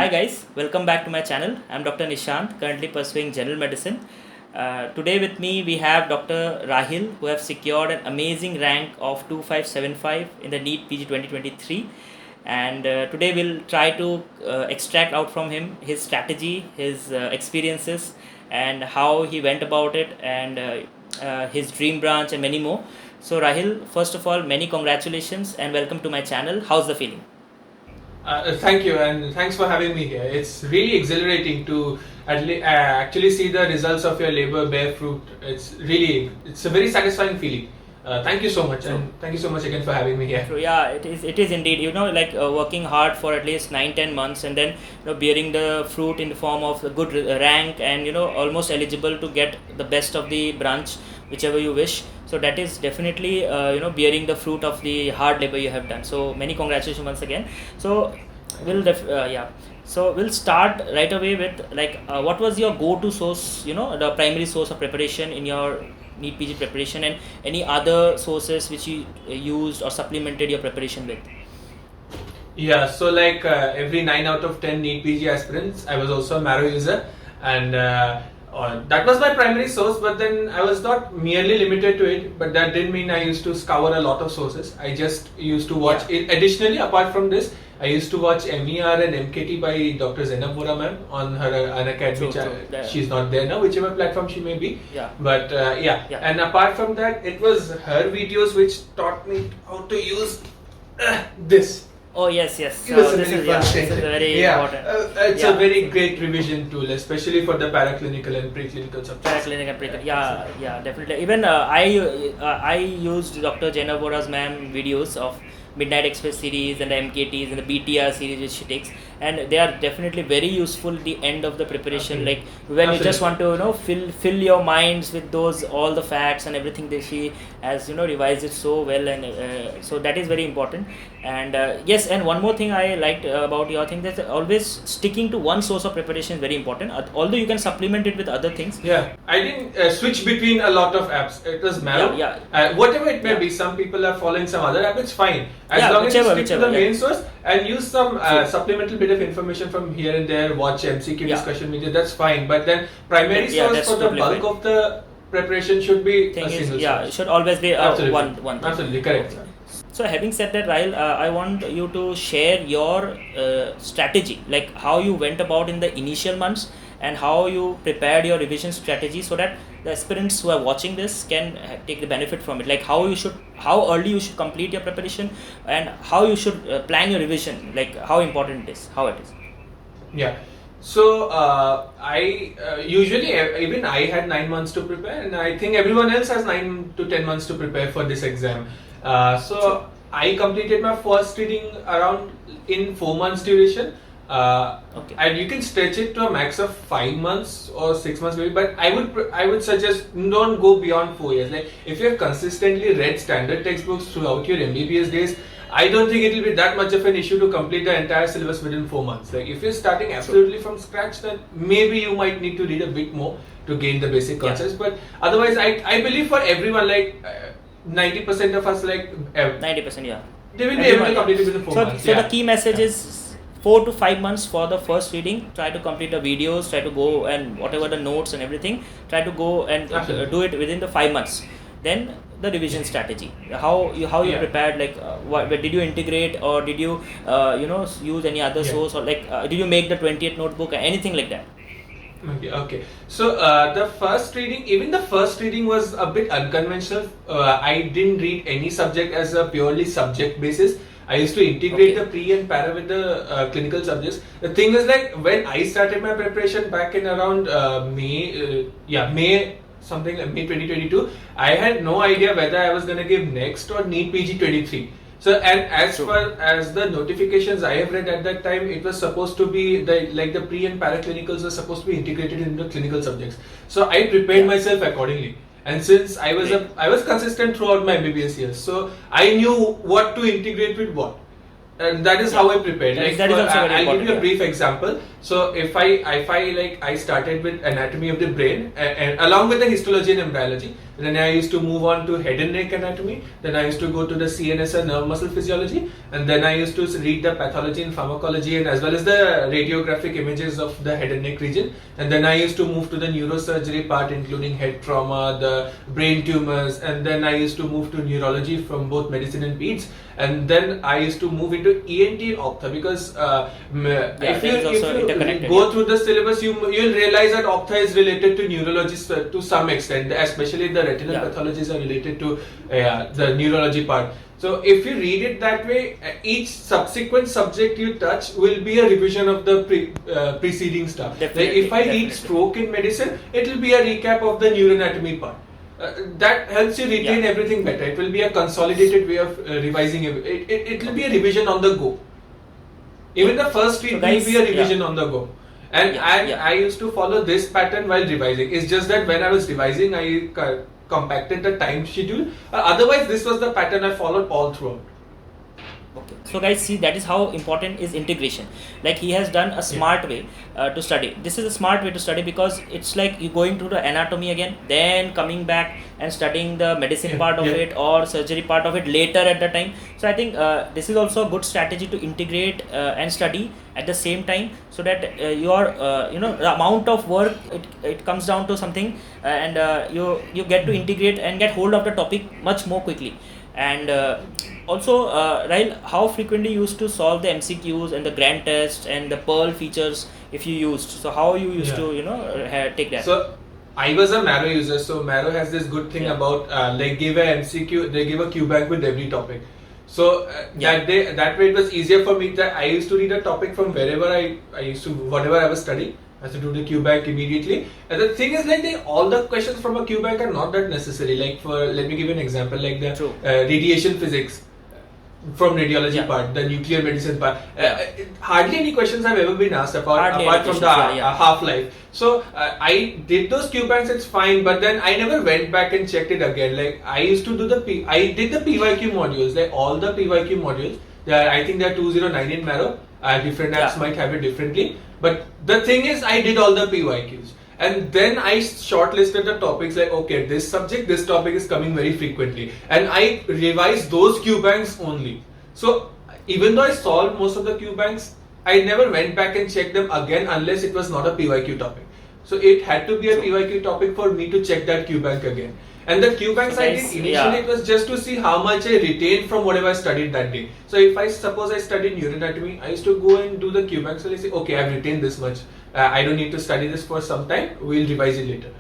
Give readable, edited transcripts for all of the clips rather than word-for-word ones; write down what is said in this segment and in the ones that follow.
Hi guys, welcome back to my channel. I'm Dr. Nishant, currently pursuing general medicine. Today with me we have Dr. Rahil, who have secured an amazing rank of 2575 in the NEET PG 2023. And today we'll try to extract out from him his strategy, his experiences, and how he went about it, and his dream branch, and many more. So Rahil, first of all, many congratulations and welcome to my channel. How's the feeling? Thank you, and thanks for having me here. It's really exhilarating to actually see the results of your labor bear fruit. It's a very satisfying feeling. Thank you so much, and thank you so much again for having me here. So yeah, it is indeed, like working hard for at least 9-10 months, and then bearing the fruit in the form of a good rank, and almost eligible to get the best of the branch, whichever you wish. So that is definitely bearing the fruit of the hard labor you have done. So many congratulations once again. So we'll start right away with what was your go-to source, the primary source of preparation in your NEET PG preparation, and any other sources which you used or supplemented your preparation with? Yeah, so like every 9 out of 10 NEET PG aspirants, I was also a marrow user, and that was my primary source. But then I was not merely limited to it, but that didn't mean I used to scour a lot of sources. I just used to watch it. Additionally, apart from this, I used to watch MER and MKT by Dr. Zainab Vora ma'am on her Unacademy channel. She's not there now, whichever platform she may be. Yeah. But and apart from that, it was her videos which taught me how to use this. Oh yes. This is very important. It's a very great revision tool, especially for the paraclinical and preclinical subjects. Paraclinical and preclinical, yeah, definitely. Even I used Dr. Zainab Vora's ma'am videos of Midnight Express series and the MKTs and the BTR series which she takes, and they are definitely very useful at the end of the preparation. Like when you just want to fill your minds with those all the facts and everything that she has revised it so well, and so that is very important. And yes, and one more thing I liked about your thing, that always sticking to one source of preparation is very important, although you can supplement it with other things. I didn't switch between a lot of apps. It was marrow. Whatever it may be, some people are following some other app, it's fine. As long as you stick to the main source and use some supplemental bit of information from here and there, watch MCQ discussion video, that's fine. But then primary source for the bulk of the preparation should be a single source. It should always be one thing. Absolutely correct. So having said that, Rahil, I want you to share your strategy, like how you went about in the initial months and how you prepared your revision strategy, so that the aspirants who are watching this can take the benefit from it. Like how early you should complete your preparation, and how you should plan your revision, like how important it is, how it is. Yeah. So I usually, even I had 9 months to prepare, and I think everyone else has 9 to 10 months to prepare for this exam. So I completed my first reading around in 4 months duration. And you can stretch it to a max of 5 months or 6 months maybe, but I would suggest don't go beyond 4 years. Like if you have consistently read standard textbooks throughout your MBBS days, I don't think it will be that much of an issue to complete the entire syllabus within 4 months. Like if you're starting absolutely from scratch, then maybe you might need to read a bit more to gain the basic concepts. But otherwise, I believe for everyone, like 90% of us, like 90%, they will be able to complete it within 4 months. So the key message is 4 to 5 months for the first reading. Try to complete the videos, try to go and whatever the notes and everything, try to go and do it within the 5 months. Then the revision strategy, how you prepared, like what did you integrate, or did you use any other source, or like did you make the 20th notebook, anything like that? Okay. So the first reading was a bit unconventional. I didn't read any subject as a purely subject basis. I used to integrate the pre and para with the clinical subjects. The thing is, like when I started my preparation back in around May 2022, I had no idea whether I was going to give next or NEET PG 23. So, and as far as the notifications I have read at that time, it was supposed to be the pre and paraclinicals were supposed to be integrated into clinical subjects. So I prepared myself accordingly. And since I was consistent throughout my MBBS years, so I knew what to integrate with what. And that is how I prepared. I'll give you a brief example. So if I started with anatomy of the brain and along with the histology and embryology. Then I used to move on to head and neck anatomy. Then I used to go to the CNS and nerve muscle physiology. And then I used to read the pathology and pharmacology and as well as the radiographic images of the head and neck region. And then I used to move to the neurosurgery part, including head trauma, the brain tumors. And then I used to move to neurology from both medicine and peds. And then I used to move into ENT and ophtha because if you go through the syllabus, you'll realize that ophtha is related to neurology to some extent, especially the retinal pathologies are related to the neurology part. So if you read it that way, each subsequent subject you touch will be a revision of the preceding stuff. Like if I read stroke in medicine, it will be a recap of the neuroanatomy part. That helps you retain everything better. It will be a consolidated way of revising it. It will be a revision on the go. Even the first read will be a revision on the go. And I used to follow this pattern while revising. It's just that when I was revising, I compacted the time schedule. Otherwise, this was the pattern I followed all throughout. Okay. So guys, see, that is how important is integration. Like he has done a smart way to study. This is a smart way to study because it's like you going through the anatomy again, then coming back and studying the medicine part of it or surgery part of it later at the time. So I think this is also a good strategy to integrate and study at the same time, so that your the amount of work it comes down to something, and you get to integrate and get hold of the topic much more quickly. And also, Rahil, how frequently you used to solve the MCQs and the grand tests and the Pearl features if you used? So how you used to take that? So I was a Marrow user, so Marrow has this good thing about they give a MCQ, they give a Qbank with every topic. So that way it was easier for me that I used to read a topic from wherever I used to, whatever I was studying. I have to do the Qbank immediately. And the thing is, like, all the questions from a Qbank are not that necessary. Like, let me give you an example, like the radiation physics from radiology part, the nuclear medicine part. Hardly any questions have ever been asked apart from the half-life. So I did those Qbanks, it's fine, but then I never went back and checked it again. Like, I used to do I did the PYQ modules, like all the PYQ modules. I think there are 209 in Marrow. Different apps might have it differently. But the thing is, I did all the PYQs. And then I shortlisted the topics like, okay, this topic is coming very frequently. And I revised those Qbanks only. So even though I solved most of the Qbanks, I never went back and checked them again unless it was not a PYQ topic. So it had to be a PYQ topic for me to check that Qbank again. And the Qbanks I did initially, it was just to see how much I retained from whatever I studied that day. So if I suppose I studied neuroanatomy, I used to go and do the Qbanks. So I say, okay, I've retained this much. I don't need to study this for some time. We'll revise it later.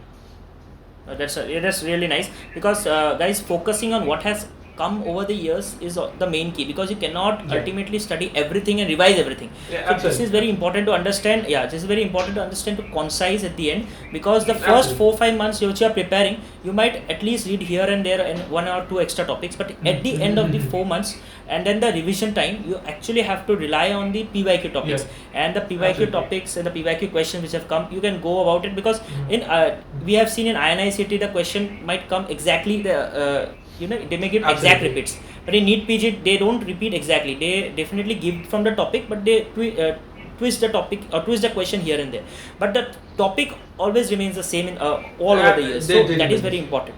That's really nice, because guys, focusing on what has come over the years is the main key, because you cannot ultimately study everything and revise everything. So this is very important to understand. This is very important to understand, to concise at the end, because the first 4-5 months which you are preparing, you might at least read here and there and 1 or 2 extra topics, but at the end of the 4 months and then the revision time, you actually have to rely on the PYQ topics and the PYQ topics and the PYQ questions which have come. You can go about it, because in we have seen in inicet the question might come exactly they may give exact repeats, but in NEET PG they don't repeat exactly. They definitely give from the topic, but they twist the topic or twist the question here and there. But the topic always remains the same in all over the years. So that is very important.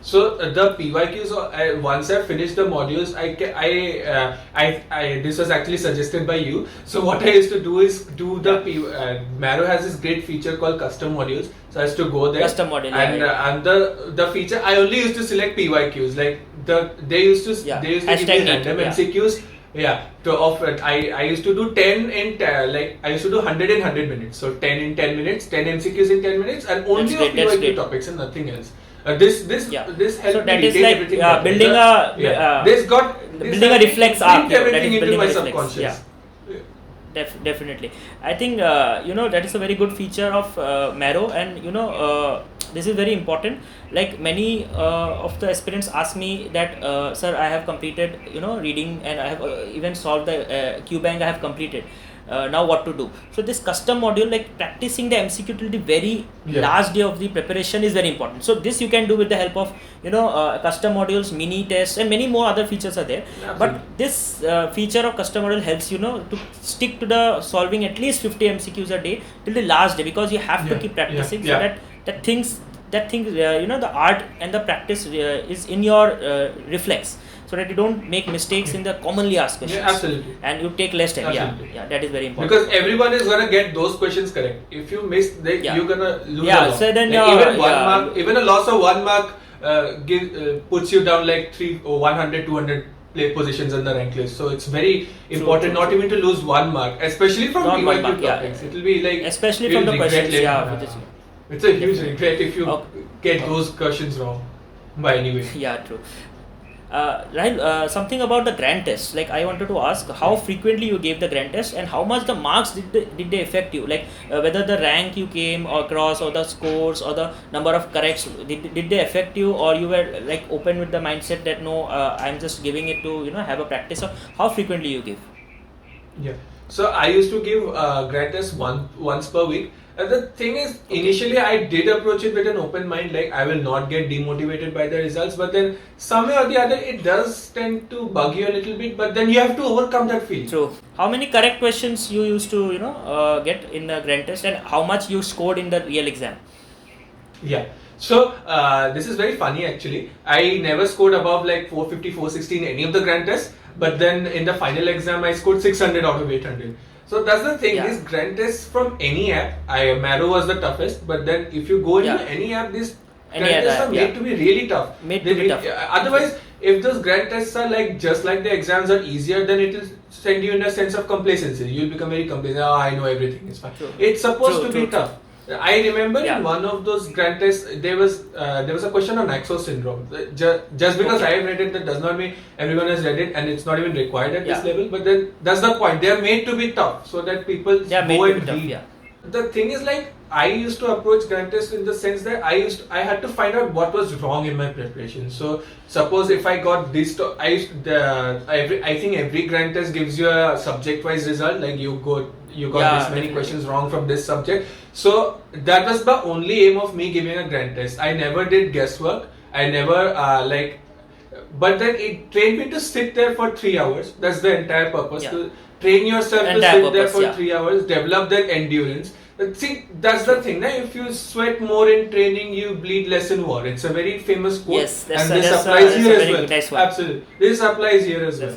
So the PYQs, once I finished the modules, this was actually suggested by you. So what I used to do is do the Marrow has this great feature called custom modules. So I used to go there. Custom module. And the feature, I only used to select PYQs. Like they used to give me random MCQs. I used to do 10 in I used to do 100 in 100 minutes. So 10 in 10 minutes, 10 MCQs in 10 minutes, and only of PYQ topics and nothing else. This helped me retain everything. Building a reflex arc. Everything into my subconscious. Definitely. I think that is a very good feature of Marrow, and this is very important. Like many of the aspirants ask me that, sir, I have completed reading, and I have even solved the Qbank I have completed. Now what to do? So this custom module, like practicing the MCQ till the very last day of the preparation, is very important. So this you can do with the help of custom modules, mini tests, and many more other features are there. But this feature of custom module helps to stick to the solving at least 50 MCQs a day till the last day, because you have to keep practicing so that things that thing, the art and the practice is in your reflex, so that you don't make mistakes in the commonly asked questions. Yeah, absolutely. And you take less time. Absolutely. Yeah, that is very important. Because everyone is gonna get those questions correct. If you miss, you're gonna lose a lot. So then even 1 mark, even a loss of 1 mark puts you down like 100, 200 positions in the rank list. So it's very important not even to lose 1 mark, especially from PYQ topics. It will be like, especially from the questions. It's a huge regret if you get those questions wrong by any way. Yeah, true. Rahil, something about the grand test. Like, I wanted to ask how frequently you gave the grand test and how much the marks did they affect you? Like, whether the rank you came across, or the scores, or the number of corrects, did they affect you, or you were like open with the mindset that no, I'm just giving it to have a practice? Or how frequently you give? Yeah. So I used to give grad tests once per week. The thing is, initially I did approach it with an open mind, like I will not get demotivated by the results, but then some way or the other it does tend to bug you a little bit, but then you have to overcome that feeling. True. How many correct questions you used to get in the grand test, and how much you scored in the real exam? Yeah. So this is very funny actually. I never scored above like 450, 460 in any of the grand tests, but then in the final exam I scored 600 out of 800. So that's the thing, these grand tests from any app, Marrow was the toughest, but then if you go into any app, these grand tests are made to be really tough. Otherwise, if those grand tests are like just like the exams are easier, then it will send you in a sense of complacency. You'll become very complacent. Oh, I know everything, it's fine. It's supposed to be tough. I remember in one of those grand tests, there was a question on Axo syndrome. Just because I have read it, that does not mean everyone has read it, and it's not even required at this level. But then that's the point. They are made to be tough so that people go and read. The thing is, like, I used to approach grand tests in the sense that I had to find out what was wrong in my preparation. So suppose if I got this, I think every grand test gives you a subject-wise result. Like you got this many questions wrong from this subject. So that was the only aim of me giving a grand test. I never did guesswork. I never but then it trained me to sit there for 3 hours. That's the entire purpose. To train yourself to sit there for 3 hours, develop that endurance. See, that's the thing. Now, if you sweat more in training, you bleed less in war. It's a very famous quote, yes, and this applies here as well. Nice one. Absolutely, this applies here as well.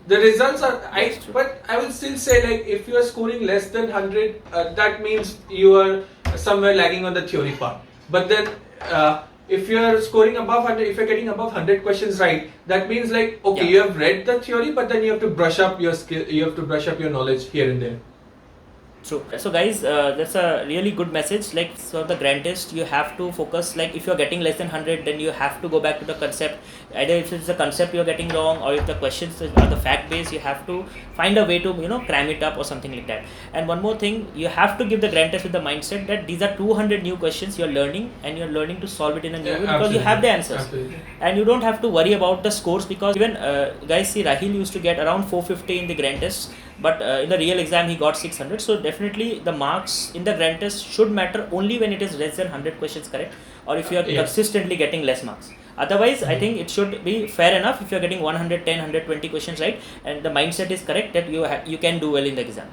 The results are, but I will still say, like, if you are scoring less than 100, that means you are somewhere lagging on the theory part. But then, if you are scoring above 100, if you are getting above 100 questions right, that means like, okay, you have read the theory, but then you have to brush up your skill, you have to brush up your knowledge here and there. True. So guys, that's a really good message. Like, so the grand test, you have to focus, like if you're getting less than 100, then you have to go back to the concept. Either if it's the concept you're getting wrong, or if the questions are the fact based, you have to find a way to cram it up or something like that. And one more thing, you have to give the grand test with the mindset that these are 200 new questions you're learning, and you're learning to solve it in a new way, because you have the answers. And you don't have to worry about the scores, because even guys, see, Rahil used to get around 450 in the grand test, but in the real exam he got 600. So definitely the marks in the grand test should matter only when it is less than 100 questions correct, or if you are consistently getting less marks. Otherwise, I think it should be fair enough if you are getting 110, 120 questions right, and the mindset is correct that you can do well in the exam.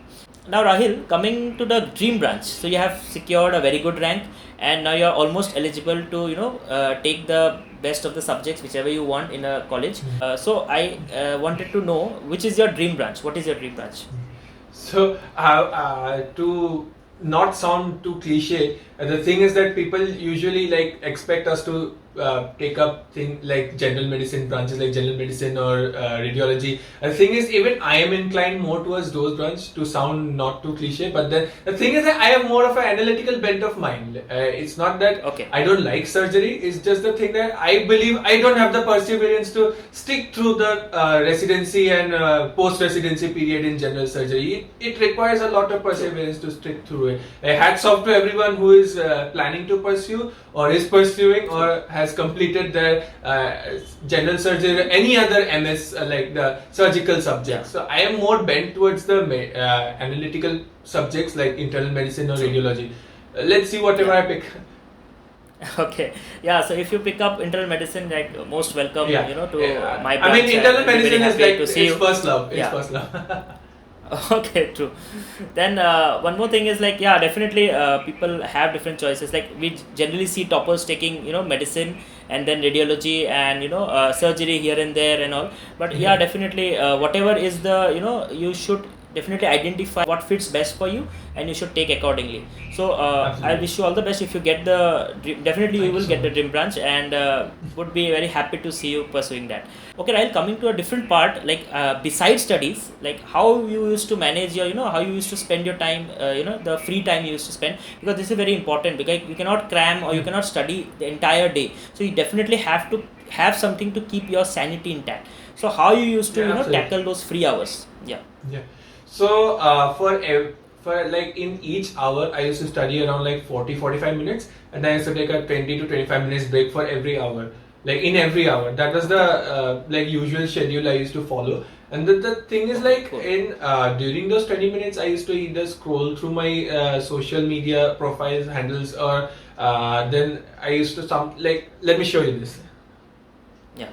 Now Rahil, coming to the dream branch, so you have secured a very good rank, and now you are almost eligible to take the best of the subjects whichever you want in a college. So I wanted to know, which is your dream branch? What is your dream branch? So to not sound too cliche, the thing is that people usually like expect us to take up things like general medicine branches, like general medicine or radiology. The thing is, even I am inclined more towards those branches, to sound not too cliche, but then the thing is that I have more of an analytical bent of mind. It's not that I don't like surgery, it's just the thing that I believe I don't have the perseverance to stick through the residency and post-residency period in general surgery. It requires a lot of perseverance to stick through it. Hats off to everyone who is planning to pursue, or is pursuing, or has completed their general surgery or any other MS like the surgical subjects. So I am more bent towards the analytical subjects like internal medicine or radiology. Let's see whatever I pick. Okay, so if you pick up internal medicine, like most welcome, to my branch. I mean, internal medicine is like it's first love. It's first love. Okay, true. Then one more thing is like, yeah, definitely people have different choices. Like we generally see toppers taking, medicine and then radiology and surgery here and there and all. But yeah, definitely whatever is the, you should definitely identify what fits best for you and you should take accordingly. So I Absolutely. wish you all the best. If you get the definitely you Thank you will so get the much. dream branch, and would be very happy to see you pursuing that. Okay, Rahil, coming to a different part, like besides studies, like how you used to manage your, how you used to spend your time, the free time you used to spend, because this is very important, because you cannot cram or you cannot study the entire day. So you definitely have to have something to keep your sanity intact. So how you used to, Yeah, absolutely. tackle those free hours? Yeah. Yeah. So for like in each hour, I used to study around like 40-45 minutes, and I used to take a 20 to 25 minutes break for every hour. Like in every hour, that was the like usual schedule I used to follow. And the thing is like Cool. in during those 20 minutes, I used to either scroll through my social media profiles handles, or then I used to let me show you this. Yeah.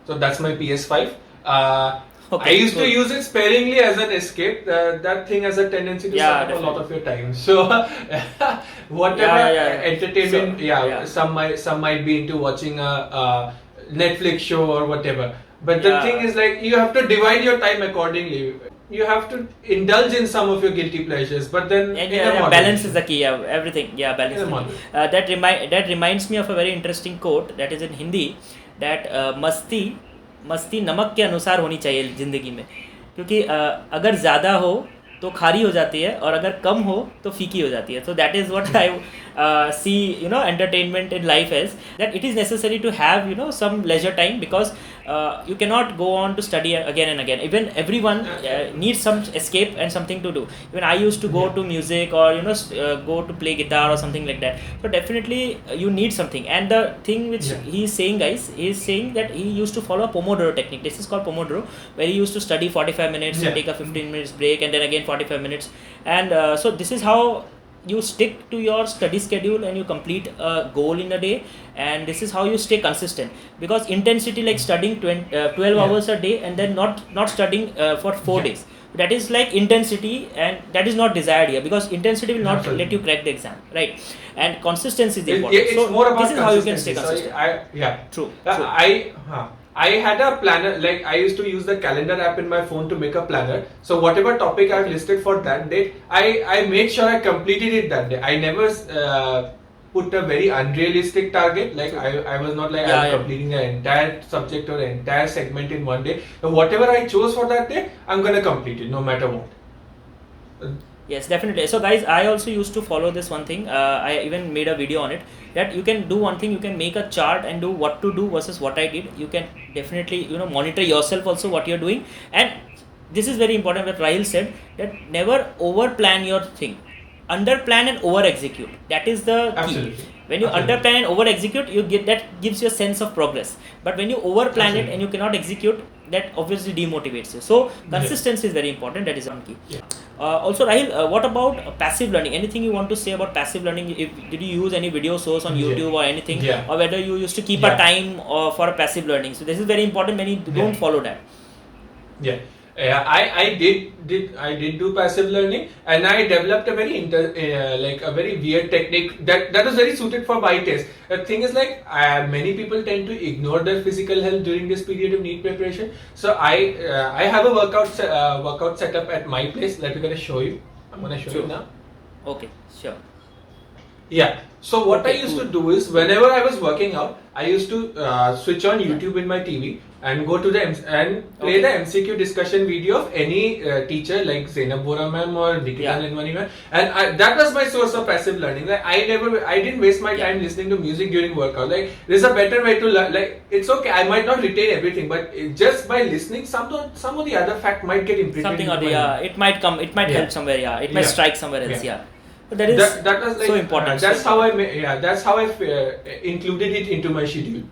So that's my PS5. I Okay, used to cool. use it sparingly as an escape. That thing has a tendency to Yeah, suck up a lot definitely. of your time. So whatever Yeah. entertainment, So, yeah, yeah. some might be into watching a Netflix show or whatever. But the thing Yeah. is like you have to divide your time accordingly. You have to indulge in some of your guilty pleasures, but then And in yeah, a yeah, balance is the moderation. key. Yeah, everything. Yeah, balance In a is the key. moderation. That reminds me of a very interesting quote that is in Hindi, that मस्ती मस्ती नमक के अनुसार होनी चाहिए ज़िंदगी में, क्योंकि अगर ज़्यादा हो तो खारी हो जाती है और अगर कम हो तो फीकी हो जाती है. So that is what I see, entertainment in life as, that it is necessary to have, some leisure time, because you cannot go on to study again and again. Even everyone needs some escape and something to do. Even I used to go Yeah. to music, or go to play guitar or something like that. So definitely you need something. And the thing which Yeah. he is saying, guys, he is saying that he used to follow a Pomodoro technique. This is called Pomodoro, where he used to study 45 minutes and Yeah. take a 15 minutes break, and then again 45 minutes. And so this is how you stick to your study schedule and you complete a goal in a day. And this is how you stay consistent, because intensity, like studying 12 Yeah. hours a day and then not studying for 4 Yeah. days, that is like intensity, and that is not desired here, because intensity will not let Absolutely. you crack the exam, right? And consistency is important. It's So more this about is how you can consistency. stay So consistent. yeah. True. I had a planner. Like I used to use the calendar app in my phone to make a planner. So whatever topic I've listed for that day, I made sure I completed it that day. I never put a very unrealistic target. Like I was not like I'm Yeah. completing the entire subject or entire segment in one day. So whatever I chose for that day, I'm gonna complete it no matter what. Yes, definitely. So guys, I also used to follow this one thing. I even made a video on it, that you can do one thing. You can make a chart and do what to do versus what I did. You can definitely monitor yourself also what you're doing. And this is very important, what Rahil said, that never over plan your thing. Under plan and over execute. That is the key. Absolutely. When you under plan and over execute, you get, that gives you a sense of progress. But when you over plan it Absolutely. and you cannot execute, that obviously demotivates you. So Yeah. consistency is very important. That is one key. Yeah. Also, Rahil, what about passive learning? Anything you want to say about passive learning? Did you use any video source on YouTube or anything, Yeah. or whether you used to keep a Yeah. time for a passive learning? So this is very important. Many don't follow that. Yeah. I did do passive learning, and I developed a very like a very weird technique that was very suited for my test. The thing is like many people tend to ignore their physical health during this period of NEET preparation. So I have a workout setup at my place that we're gonna show you. I'm gonna show you now. Okay, sure. Yeah. So what I Okay, used cool. to do is whenever I was working out, I used to switch on YouTube in my TV and go to the and play Okay. the MCQ discussion video of any teacher like Zainab Bora ma'am or Nikita Yeah. Nenwani ma'am, and that was my source of passive learning. Like I didn't waste my Yeah. time listening to music during workout. Like there's a better way to learn. Like it's okay, I might not retain everything, but just by listening, some of the other fact might get imprinted. Something into or the, my mind. it might come. It might Yeah. help somewhere. Yeah, it might Yeah. strike somewhere else. Yeah. Yeah. But that is That was like so important. that's so how important. that's how I included it into my schedule.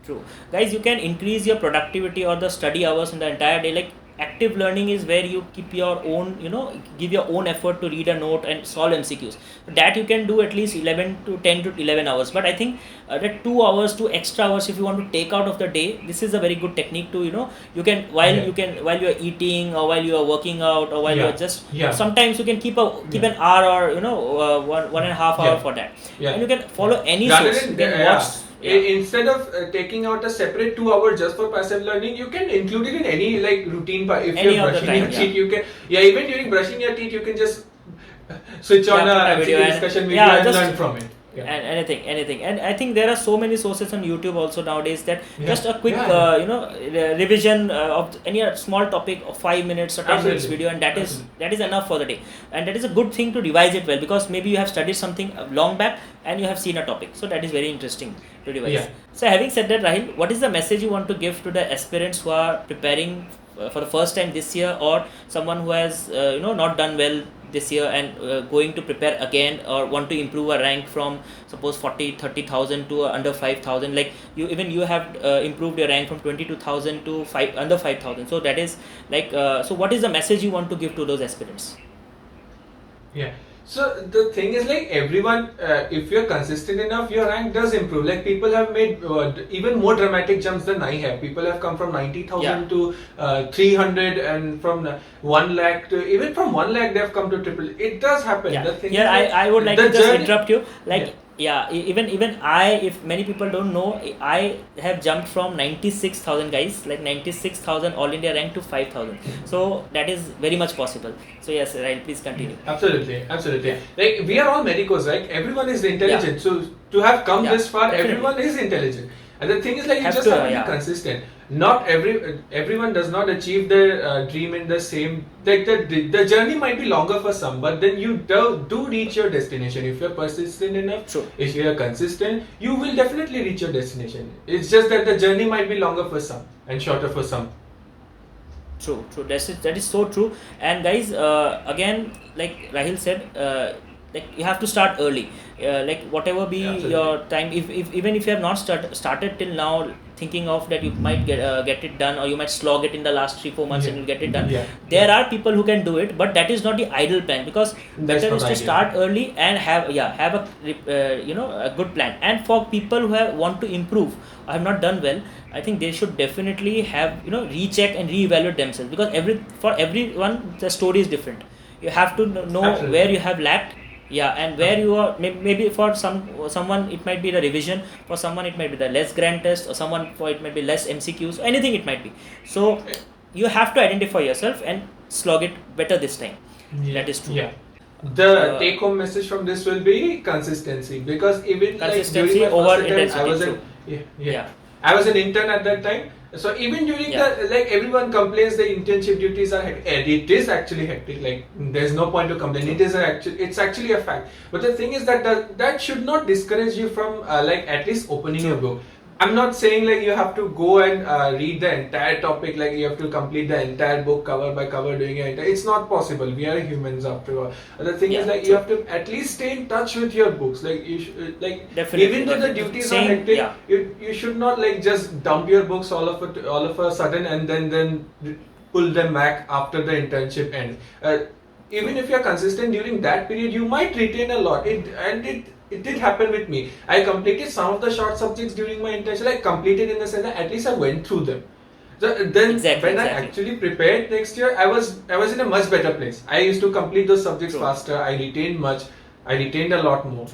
True. Guys, you can increase your productivity or the study hours in the entire day. Like active learning is where you keep your own, give your own effort to read a note and solve MCQs. That you can do at least 11 to 10 to 11 hours. But I think that 2 hours, 2 extra hours, if you want to take out of the day, this is a very good technique to, you can while you are eating or while you are working out or while you are just sometimes you can keep an hour or 1.5 hour for that, and you can follow any source. You can watch. Instead of taking out a separate 2 hours just for passive learning, you can include it in any routine. If you're brushing your teeth, you can even during brushing your teeth you can just switch on a video discussion video and learn from it. And anything, and I think there are so many sources on YouTube also nowadays that just a quick revision of any small topic of 5 minutes or 10 minutes video, and that is enough for the day, and that is a good thing to revise it well, because maybe you have studied something long back and you have seen a topic, so that is very interesting to revise. So having said that, Rahil, what is the message you want to give to the aspirants who are preparing for the first time this year, or someone who has not done well this year and going to prepare again, or want to improve a rank from suppose 30,000 to under 5,000, like you have improved your rank from 22,000 to under 5,000, so that is so what is the message you want to give to those aspirants? So the thing is, everyone, if you're consistent enough, your rank does improve. People have made even more dramatic jumps than I have. People have come from 90,000 to 300, and from 1 lakh to even from 1 lakh they have come to triple. It does happen. The thing is, I would like to just interrupt you. Even I, if many people don't know, I have jumped from 96,000 guys, 96,000 all India rank to 5,000. So that is very much possible. So yes, Rahil, please continue. Absolutely. We are all medicos, right? Everyone is intelligent. So to have come this far, everyone is intelligent. And the thing is, you just have to be consistent. Not everyone does not achieve their dream in the same. The journey might be longer for some, but then you do reach your destination if you're persistent enough. If you are consistent, you will definitely reach your destination. It's just that the journey might be longer for some and shorter for some. True. That is so true. And guys, again, like Rahil said, you have to start early. Whatever be your time, even if you have not started till now, thinking of that you might get it done, or you might slog it in the last 3-4 months and you'll get it done. There are people who can do it, but that is not the ideal plan, because better is to start early and have a good plan. And for people who want to improve, or have not done well, I think they should definitely have recheck and reevaluate themselves, because for everyone the story is different. You have to know where you have lacked. And where you are, maybe for someone it might be the revision, for someone it might be the less grand test, or someone for it might be less MCQs, anything it might be. So you have to identify yourself and slog it better this time. That is true. The take home message from this will be consistency, because even consistency during my over first intensity. I was an intern at that time. So even during everyone complains the internship duties are hectic. It is actually hectic. There's no point to complain. It's actually a fact. But the thing is that should not discourage you from at least opening your book. I'm not saying you have to go and read the entire topic, you have to complete the entire book cover by cover doing it. It's not possible. We are humans after all. The thing is you have to at least stay in touch with your books. You should, even though the duties are hectic, you should not just dump your books all of a sudden and then pull them back after the internship ends. Even if you're consistent during that period, you might retain a lot. It did happen with me. I completed some of the short subjects during my internship. I completed in the sense that at least I went through them. So then when I actually prepared next year, I was in a much better place. I used to complete those subjects faster. I retained a lot more.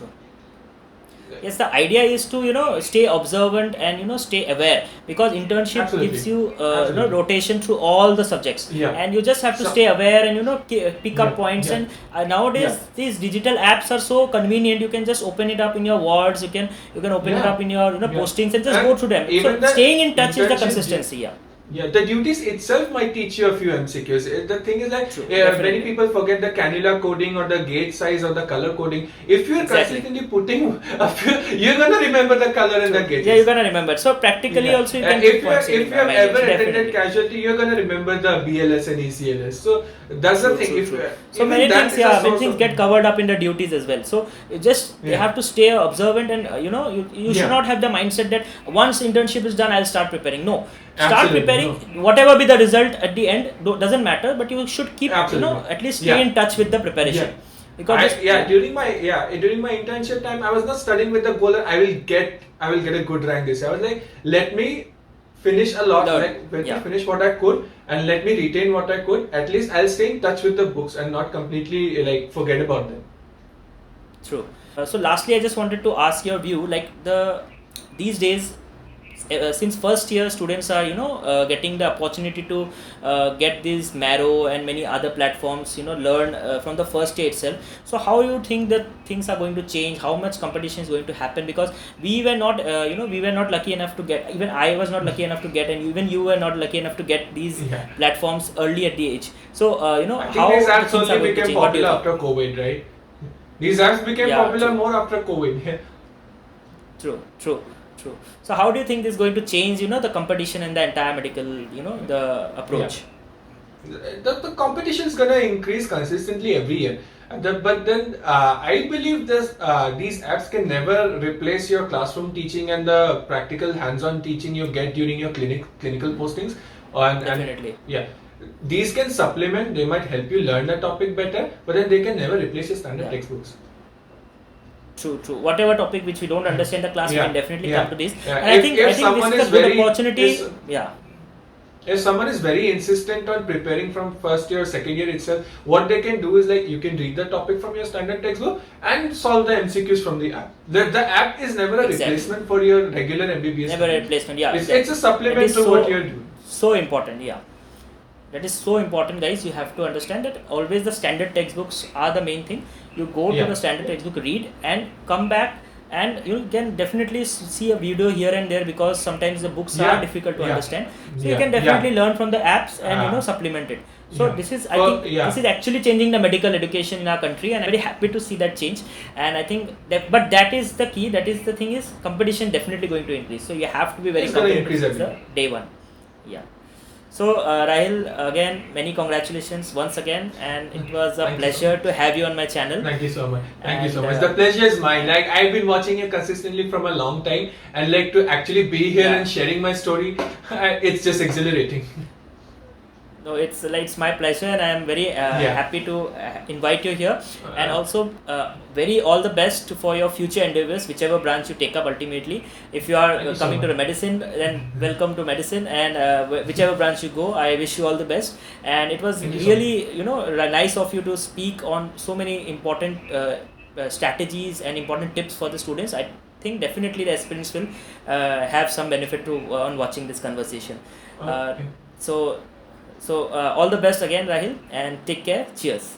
Yes, the idea is to stay observant and stay aware, because internship gives you rotation through all the subjects, and you just have to stay aware and pick up points. And nowadays these digital apps are so convenient. You can just open it up in your words. You can open it up in your postings and just go through them. So staying in touch is the consistency. The duties itself might teach you a few MCQs. The thing is many people forget the cannula coding or the gauge size or the color coding. If you are consistently putting a few, you're gonna remember the color and the gauges. You're gonna remember. So practically also you can. If you have ever attended casualty, you're gonna remember the BLS and ECLS. So that's the thing. So many things get covered up in the duties as well. So you have to stay observant, and you should not have the mindset that once internship is done, I'll start preparing. No. Start Absolutely, preparing. Whatever be the result at the end, doesn't matter. But you should keep, Absolutely. at least stay in touch with the preparation. Yeah. Because during my internship time, I was not studying with the goal that I will get a good rank this year. I was like, let me finish a lot, let me finish what I could, and let me retain what I could. At least I'll stay in touch with the books and not completely like forget about them. True. So lastly, I just wanted to ask your view. Like these days, since first year students are getting the opportunity to get this marrow and many other platforms, learn from the first year itself. So how you think that things are going to change? How much competition is going to happen? Because we were not we were not lucky enough to get, even I was not lucky enough to get, and even you were not lucky enough to get these platforms early at the age. So I think how these apps things are only going to became change? What do you popular think? after COVID, right? These apps became popular true. more after COVID. True. So how do you think this is going to change, the competition in the entire medical, the approach? The competition is going to increase consistently every year. But then I believe these apps can never replace your classroom teaching and the practical hands-on teaching you get during your clinical postings. Definitely. These can supplement, they might help you learn the topic better, but then they can never replace your standard textbooks. True. Whatever topic which we don't understand the class, we can definitely come to this. And I think this is a good opportunity. If someone is very insistent on preparing from first year or second year itself, what they can do is like you can read the topic from your standard textbook and solve the MCQs from the app. The app is never a replacement for your regular MBBS. Never a replacement. It's a supplement to what you're doing. So important. That is so important, guys. You have to understand that always the standard textbooks are the main thing. You go to the standard textbook, read, and come back, and you can definitely see a video here and there, because sometimes the books are difficult to understand. So you can definitely learn from the apps and supplement it. So this is, I think, this is actually changing the medical education in our country, and I'm very happy to see that change. And I think but that is the key. That is the thing, is competition definitely going to increase. So you have to be very competitive day one. So Rahil, again, many congratulations once again, and it was a pleasure to have you on my channel. Thank you so much. Thank you so much. The pleasure is mine. Like, I've been watching you consistently from a long time, and like to actually be here and sharing my story, it's just exhilarating. No, it's my pleasure, and I am very happy to invite you here, and also very all the best for your future endeavors, whichever branch you take up ultimately. If you are coming to the medicine, then welcome to medicine, and whichever branch you go, I wish you all the best. And it was really nice of you to speak on so many important strategies and important tips for the students. I think definitely the aspirants will have some benefit on watching this conversation. So all the best again, Rahil, and take care. Cheers.